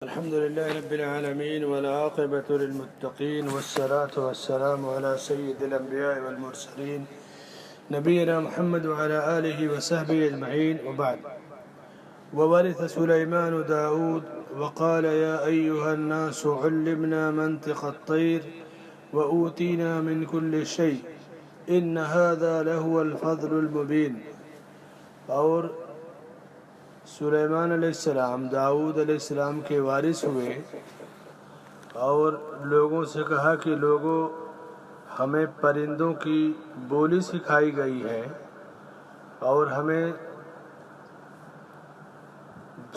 الحمد لله رب العالمين والعاقبة للمتقين والصلاة والسلام على سيد الأنبياء والمرسلين نبينا محمد وعلى آله وصحبه أجمعين وبعد. وورث سليمان داود وقال يا أيها الناس علمنا منطق الطير وأوتينا من كل شيء إن هذا لهو الفضل المبين. اور سلیمان علیہ السلام داؤد علیہ السلام کے وارث ہوئے اور لوگوں سے کہا کہ لوگوں ہمیں پرندوں کی بولی سکھائی گئی ہے اور ہمیں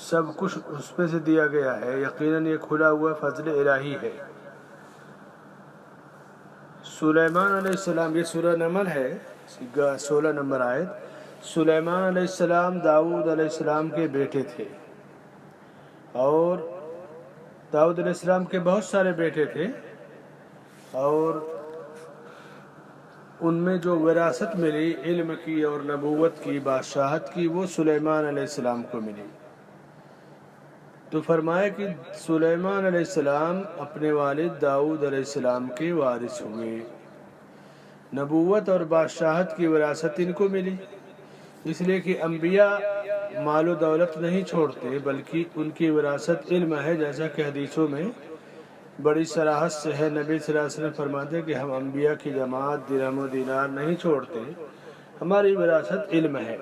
سب کچھ اس میں سے دیا گیا ہے، یقیناً یہ کھلا ہوا فضل الہی ہے. سلیمان علیہ السلام، یہ سورہ نمل ہے، 16 نمبر آیت. سلیمان علیہ السلام داؤد علیہ السلام کے بیٹے تھے، اور داؤد علیہ السلام کے بہت سارے بیٹے تھے، اور ان میں جو وراثت ملی علم کی اور نبوت کی، بادشاہت کی، وہ سلیمان علیہ السلام کو ملی. تو فرمایا کہ سلیمان علیہ السلام اپنے والد داؤد علیہ السلام کے وارث ہوئے. نبوت اور بادشاہت کی وراثت ان کو ملی، اس لیے کہ انبیاء مال و دولت نہیں چھوڑتے بلکہ ان کی وراثت علم ہے، جیسا کہ حدیثوں میں بڑی صراحت سے ہے. نبی صلی اللہ علیہ وسلم فرماتے ہیں کہ ہم انبیاء کی جماعت درہم و دینار نہیں چھوڑتے، ہماری وراثت علم ہے.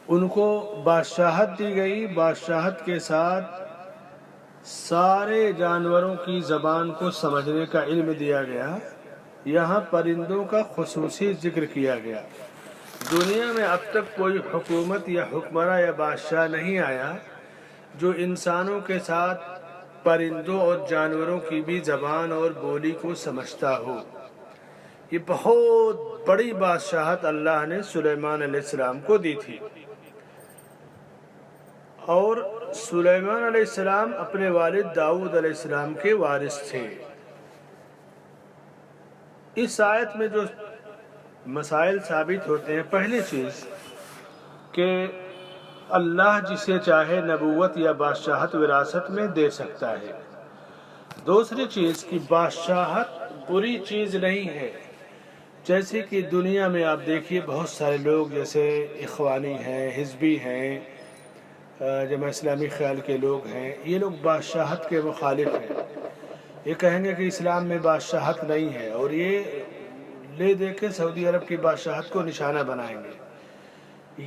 ان کو بادشاہت دی گئی، بادشاہت کے ساتھ سارے جانوروں کی زبان کو سمجھنے کا علم دیا گیا. یہاں پرندوں کا خصوصی ذکر کیا گیا. دنیا میں اب تک کوئی حکومت یا حکمراں یا بادشاہ نہیں آیا جو انسانوں کے ساتھ پرندوں اور جانوروں کی بھی زبان اور بولی کو سمجھتا ہو. یہ بہت بڑی بادشاہت اللہ نے سلیمان علیہ السلام کو دی تھی. اور سلیمان علیہ السلام اپنے والد داؤد علیہ السلام کے وارث تھے. اس آیت میں جو مسائل ثابت ہوتے ہیں، پہلی چیز کہ اللہ جسے چاہے نبوت یا بادشاہت وراثت میں دے سکتا ہے. دوسری چیز کہ بادشاہت بری چیز نہیں ہے. جیسے کہ دنیا میں آپ دیکھیے بہت سارے لوگ جیسے اخوانی ہیں، حزبی ہیں، جماعت اسلامی خیال کے لوگ ہیں، یہ لوگ بادشاہت کے مخالف ہیں. یہ کہیں گے کہ اسلام میں بادشاہت نہیں ہے، اور یہ لے دے کے سعودی عرب کی بادشاہت کو نشانہ بنائیں گے.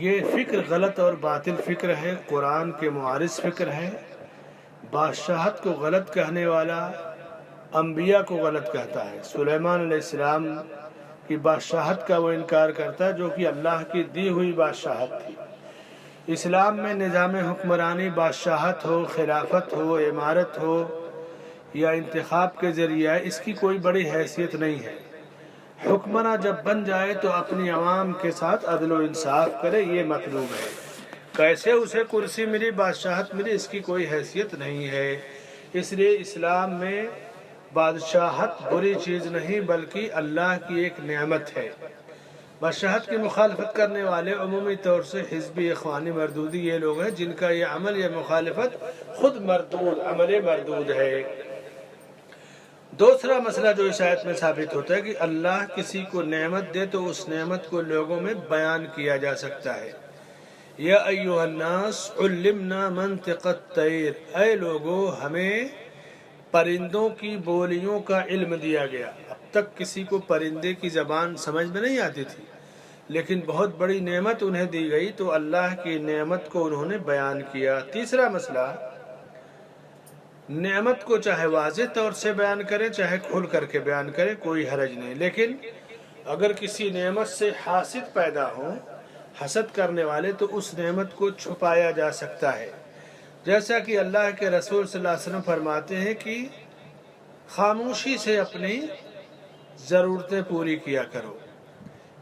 یہ فکر غلط اور باطل فکر ہے، قرآن کے معارض فکر ہے. بادشاہت کو غلط کہنے والا انبیاء کو غلط کہتا ہے. سلیمان علیہ السلام کی بادشاہت کا وہ انکار کرتا ہے جو کہ اللہ کی دی ہوئی بادشاہت تھی. اسلام میں نظام حکمرانی، بادشاہت ہو، خلافت ہو، امارت ہو یا انتخاب کے ذریعہ، اس کی کوئی بڑی حیثیت نہیں ہے. حکمراں جب بن جائے تو اپنی عوام کے ساتھ عدل و انصاف کرے، یہ مطلوب ہے. کیسے اسے کرسی ملی، بادشاہت ملی، اس کی کوئی حیثیت نہیں ہے. اس لیے اسلام میں بادشاہت بری چیز نہیں بلکہ اللہ کی ایک نعمت ہے. بادشاہت کی مخالفت کرنے والے عمومی طور سے حزبی، اخوانی، مردودی یہ لوگ ہیں جن کا یہ عمل یا مخالفت خود مردود، عمل مردود ہے. دوسرا مسئلہ جو اس آیت میں ثابت ہوتا ہے کہ اللہ کسی کو نعمت دے تو اس نعمت کو لوگوں میں بیان کیا جا سکتا ہے. یا ایھا الناس علمنا منطق الطیر، اے لوگو ہمیں پرندوں کی بولیوں کا علم دیا گیا. اب تک کسی کو پرندے کی زبان سمجھ میں نہیں آتی تھی، لیکن بہت بڑی نعمت انہیں دی گئی تو اللہ کی نعمت کو انہوں نے بیان کیا. تیسرا مسئلہ، نعمت کو چاہے واضح طور سے بیان کریں چاہے کھل کر کے بیان کریں، کوئی حرج نہیں. لیکن اگر کسی نعمت سے حاسد پیدا ہو، حسد کرنے والے، تو اس نعمت کو چھپایا جا سکتا ہے. جیسا کہ اللہ کے رسول صلی اللہ علیہ وسلم فرماتے ہیں کہ خاموشی سے اپنی ضرورتیں پوری کیا کرو،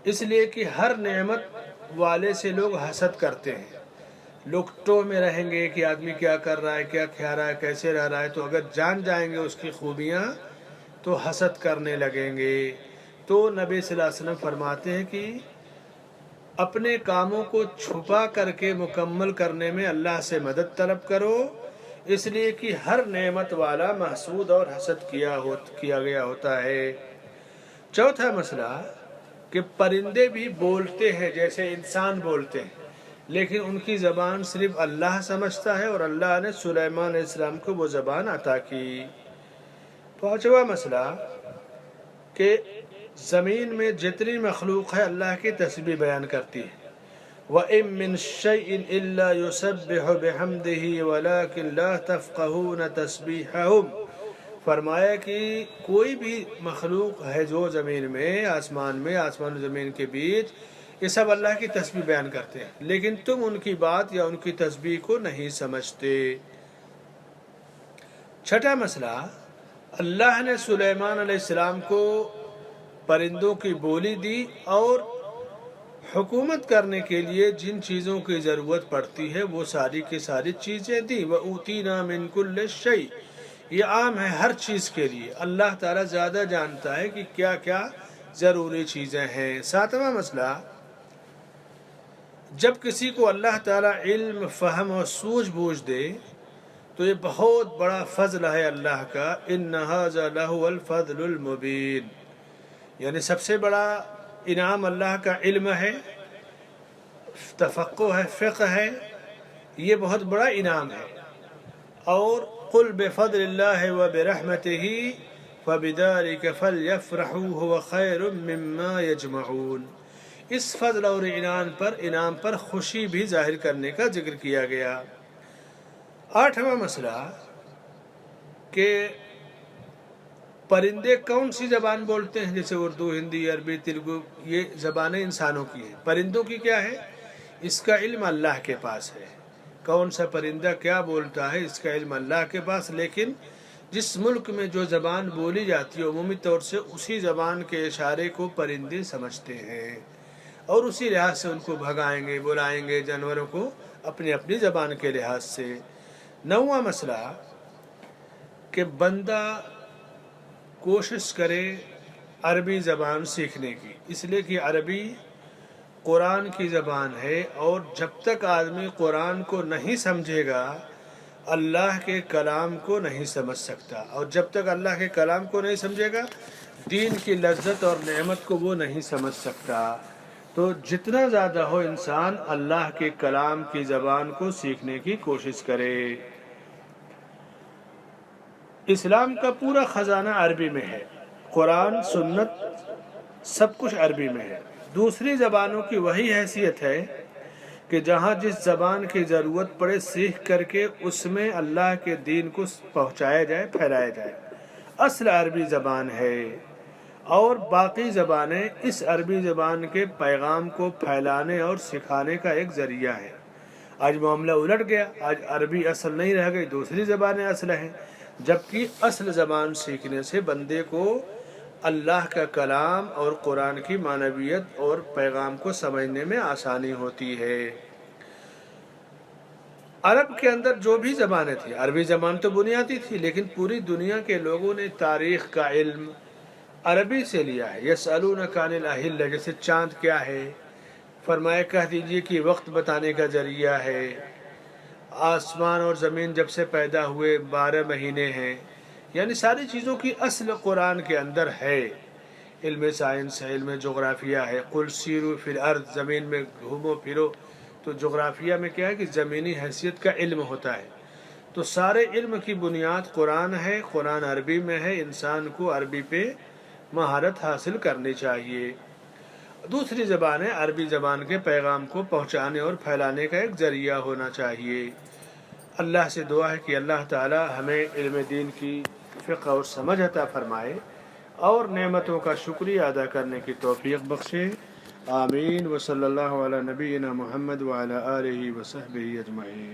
اس لیے کہ ہر نعمت والے سے لوگ حسد کرتے ہیں. لوگ ٹو میں رہیں گے کہ آدمی کیا کر رہا ہے، کیا کھا رہا ہے، کیسے رہ رہا ہے، تو اگر جان جائیں گے اس کی خوبیاں تو حسد کرنے لگیں گے. تو نبی صلی اللہ علیہ وسلم فرماتے ہیں کہ اپنے کاموں کو چھپا کر کے مکمل کرنے میں اللہ سے مدد طلب کرو، اس لیے کہ ہر نعمت والا محسود اور حسد کیا گیا ہوتا ہے۔ چوتھا مسئلہ کہ پرندے بھی بولتے ہیں جیسے انسان بولتے ہیں، لیکن ان کی زبان صرف اللہ سمجھتا ہے، اور اللہ نے سلیمان علیہ السلام کو وہ زبان عطا کی۔ پانچواں مسئلہ کہ زمین میں جتنی مخلوق ہے اللہ کی تسبیح بیان کرتی ہے۔ وَإِن مِّن شَيْءٍ إِلَّا يُسَبِّحُ بِحَمْدِهِ وَلَكِن لَّا تَفْقَهُونَ تَسْبِيحَهُمْ، فرمایا کہ کوئی بھی مخلوق ہے جو زمین میں، آسمان و زمین کے بیچ، یہ سب اللہ کی تسبیح بیان کرتے ہیں، لیکن تم ان کی بات یا ان کی تسبیح کو نہیں سمجھتے۔ چھٹا مسئلہ، اللہ نے سلیمان علیہ السلام کو پرندوں کی بولی دی اور حکومت کرنے کے لیے جن چیزوں کی ضرورت پڑتی ہے وہ ساری کی ساری چیزیں دی۔ وَأُوتِينَا مِن كُلِّ شَيْءٍ، یہ عام ہے ہر چیز کے لیے، اللہ تعالیٰ زیادہ جانتا ہے کہ کیا کیا ضروری چیزیں ہیں۔ ساتواں مسئلہ، جب کسی کو اللہ تعالیٰ علم، فہم اور سوجھ بوجھ دے تو یہ بہت بڑا فضل ہے اللہ کا۔ إِنَّ هَذَا لَهُوَ الْفَضْلُ الْمُبِينُ، یعنی سب سے بڑا انعام اللہ کا علم ہے، تفقہ ہے، فقہ ہے، یہ بہت بڑا انعام ہے۔ اور قُلْ بِفَضْلِ اللَّهِ وَبِرَحْمَتِهِ فَبِذَلِكَ فَلْيَفْرَحُوا هُوَ خَيْرٌ مِّمَّا يَجْمَعُونَ، اس فضل اور انعام پر خوشی بھی ظاہر کرنے کا ذکر کیا گیا۔ آٹھواں مسئلہ کہ پرندے کون سی زبان بولتے ہیں، جیسے اردو، ہندی، عربی، تیلگو، یہ زبانیں انسانوں کی ہیں، پرندوں کی کیا ہے؟ اس کا علم اللہ کے پاس ہے، کون سا پرندہ کیا بولتا ہے اس کا علم اللہ کے پاس، لیکن جس ملک میں جو زبان بولی جاتی ہے عمومی طور سے اسی زبان کے اشارے کو پرندے سمجھتے ہیں، اور اسی لحاظ سے ان کو بھگائیں گے، بلائیں گے جانوروں کو اپنی اپنی زبان کے لحاظ سے۔ نوواں مسئلہ کہ بندہ کوشش کرے عربی زبان سیکھنے کی، اس لیے کہ عربی قرآن کی زبان ہے، اور جب تک آدمی قرآن کو نہیں سمجھے گا اللہ کے کلام کو نہیں سمجھ سکتا، اور جب تک اللہ کے کلام کو نہیں سمجھے گا دین کی لذت اور نعمت کو وہ نہیں سمجھ سکتا۔ تو جتنا زیادہ ہو انسان اللہ کے کلام کی زبان کو سیکھنے کی کوشش کرے۔ اسلام کا پورا خزانہ عربی میں ہے، قرآن، سنت، سب کچھ عربی میں ہے۔ دوسری زبانوں کی وہی حیثیت ہے کہ جہاں جس زبان کی ضرورت پڑے سیکھ کر کے اس میں اللہ کے دین کو پہنچایا جائے، پھیلایا جائے۔ اصل عربی زبان ہے، اور باقی زبانیں اس عربی زبان کے پیغام کو پھیلانے اور سکھانے کا ایک ذریعہ ہے۔ آج معاملہ الٹ گیا، آج عربی اصل نہیں رہ گئی، دوسری زبانیں اصل ہیں، جبکہ اصل زبان سیکھنے سے بندے کو اللہ کا کلام اور قرآن کی معنویت اور پیغام کو سمجھنے میں آسانی ہوتی ہے۔ عرب کے اندر جو بھی زبانیں تھیں، عربی زبان تو بنیادی تھی، لیکن پوری دنیا کے لوگوں نے تاریخ کا علم عربی سے لیا ہے۔ یسألونک عن الأہلہ، جیسے چاند کیا ہے، فرمایا کہہ دیجئے کہ وقت بتانے کا ذریعہ ہے۔ آسمان اور زمین جب سے پیدا ہوئے 12 مہینے ہیں، یعنی ساری چیزوں کی اصل قرآن کے اندر ہے۔ علم سائنس ہے، علم جغرافیہ ہے، قل سیروا فی الارض، زمین میں گھومو پھرو، تو جغرافیہ میں کیا ہے کہ زمینی حیثیت کا علم ہوتا ہے۔ تو سارے علم کی بنیاد قرآن ہے، قرآن عربی میں ہے، انسان کو عربی پہ مہارت حاصل کرنی چاہیے۔ دوسری زبانیں عربی زبان کے پیغام کو پہنچانے اور پھیلانے کا ایک ذریعہ ہونا چاہیے۔ اللہ سے دعا ہے کہ اللہ تعالی ہمیں علم دین کی فقہ اور سمجھ عطا فرمائے، اور نعمتوں کا شکریہ ادا کرنے کی توفیق بخشے۔ آمین۔ وصلی اللہ علی نبینا محمد وعلی آلہ وصحبہ اجمعین۔